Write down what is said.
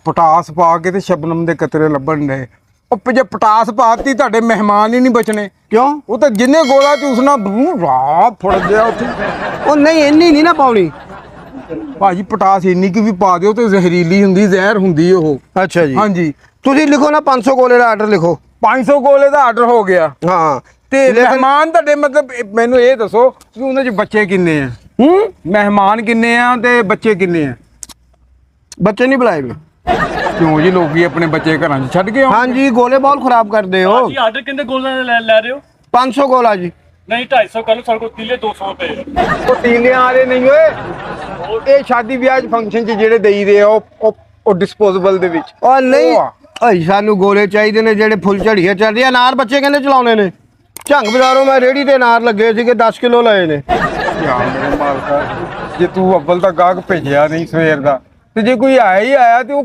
Potash ਪਾ ਕੇ ਤੇ ਸ਼ਬਨਮ ਦੇ ਕਤਰੇ ਲੱਭਣ ਦੇ। ਉਹ ਜੇ ਪਟਾਸ ਪਾਤੀ ਤੁਹਾਡੇ ਮਹਿਮਾਨ ਹੀ ਨਹੀਂ ਬਚਣੇ। ਕਿਉਂ? ਉਹ ਤਾਂ ਜਿੰਨੇ ਗੋਲਾ ਚੂਸਣਾ ਰਾਹ ਫੜ ਗਿਆ ਉੱਥੇ। ਉਹ ਨਹੀਂ ਇੰਨੀ ਨਹੀਂ ਨਾ ਪਾਉਣੀ ਭਾਜੀ, ਪਟਾਸ ਇੰਨੀ ਕਿ ਵੀ ਪਾ ਦਿਓ ਤੇ ਜ਼ਹਿਰੀਲੀ ਹੁੰਦੀ, ਜ਼ਹਿਰ ਹੁੰਦੀ ਉਹ। ਅੱਛਾ ਜੀ। ਹਾਂਜੀ, ਤੁਸੀਂ ਲਿਖੋ ਨਾ 500 ਗੋਲੇ ਦਾ ਆਰਡਰ ਲਿਖੋ। 500 ਗੋਲੇ ਦਾ ਆਰਡਰ ਹੋ ਗਿਆ। ਹਾਂ ਤੇ ਮਹਿਮਾਨ ਤੁਹਾਡੇ ਮਤਲਬ ਮੈਨੂੰ ਇਹ ਦੱਸੋ ਕਿ ਉਹਨਾਂ 'ਚ ਬੱਚੇ ਕਿੰਨੇ ਆ? ਮਹਿਮਾਨ ਕਿੰਨੇ ਆ ਤੇ ਬੱਚੇ ਕਿੰਨੇ ਆ? ਬੱਚੇ ਨਹੀਂ ਬੁਲਾਏ ਗਏ। ਕਿਉਂ ਜੀ, ਲੋਕੀ ਆਪਣੇ ਬੱਚੇ ਘਰਾਂ 'ਚ ਛੱਡ ਕੇ ਆਉਣ? ਹਾਂਜੀ, ਗੋਲੇ ਬਹੁਤ ਖਰਾਬ ਕਰਦੇ ਹੋ। ਜੀ ਆਰਡਰ ਕਿੰਨੇ ਗੋਲਾਂ ਦਾ ਲੈ ਰਹੇ ਹੋ? 500 ਗੋਲਾ ਜੀ। ਨਹੀਂ 250 ਕਰ ਲਓ, ਸਾਡੇ ਕੋਲ ਕਿੱਲੇ 200 ਰੁਪਏ। ਉਹ ਟੀਲਿਆਂ ਵਾਲੇ ਨਹੀਂ ਓਏ, ਇਹ ਸ਼ਾਦੀ ਵਿਆਹ ਫੰਕਸ਼ਨ 'ਚ ਜਿਹੜੇ ਦੇਈਦੇ ਆ ਉਹ ਡਿਸਪੋਜ਼ੇਬਲ ਦੇ ਵਿੱਚ। ਉਹ ਨਹੀਂ ਉਹ ਆ। ਭਾਈ, ਸਾਨੂੰ ਗੋਲੇ ਚਾਹੀਦੇ ਨੇ ਜਿਹੜੇ ਫੁੱਲ ਝੜੀਆਂ ਚੱਲ ਰਹੀਆਂ। ਅਨਾਰ ਬੱਚੇ ਕਹਿੰਦੇ ਚਲਾਉਣੇ ਨੇ। ਝੰਗ ਬਾਜ਼ਾਰੋਂ ਮੈਂ ਰੇੜੀ ਤੇ ਅਨਾਰ ਲੱਗੇ ਸੀਗੇ, 10 ਕਿਲੋ ਲਏ ਨੇ। ਯਾਰ ਮੇਰੇ ਮਾਲਕਾ, ਜੇ ਤੂੰ ਅੱਵਲ ਦਾ ਗਾਹਕ ਭੇਜਿਆ ਨਹੀਂ ਸਵੇਰ ਦਾ, ਤੇ ਜੇ ਕੋਈ ਆਇਆ ਹੀ ਆਇਆ ਤੇ ਉਹ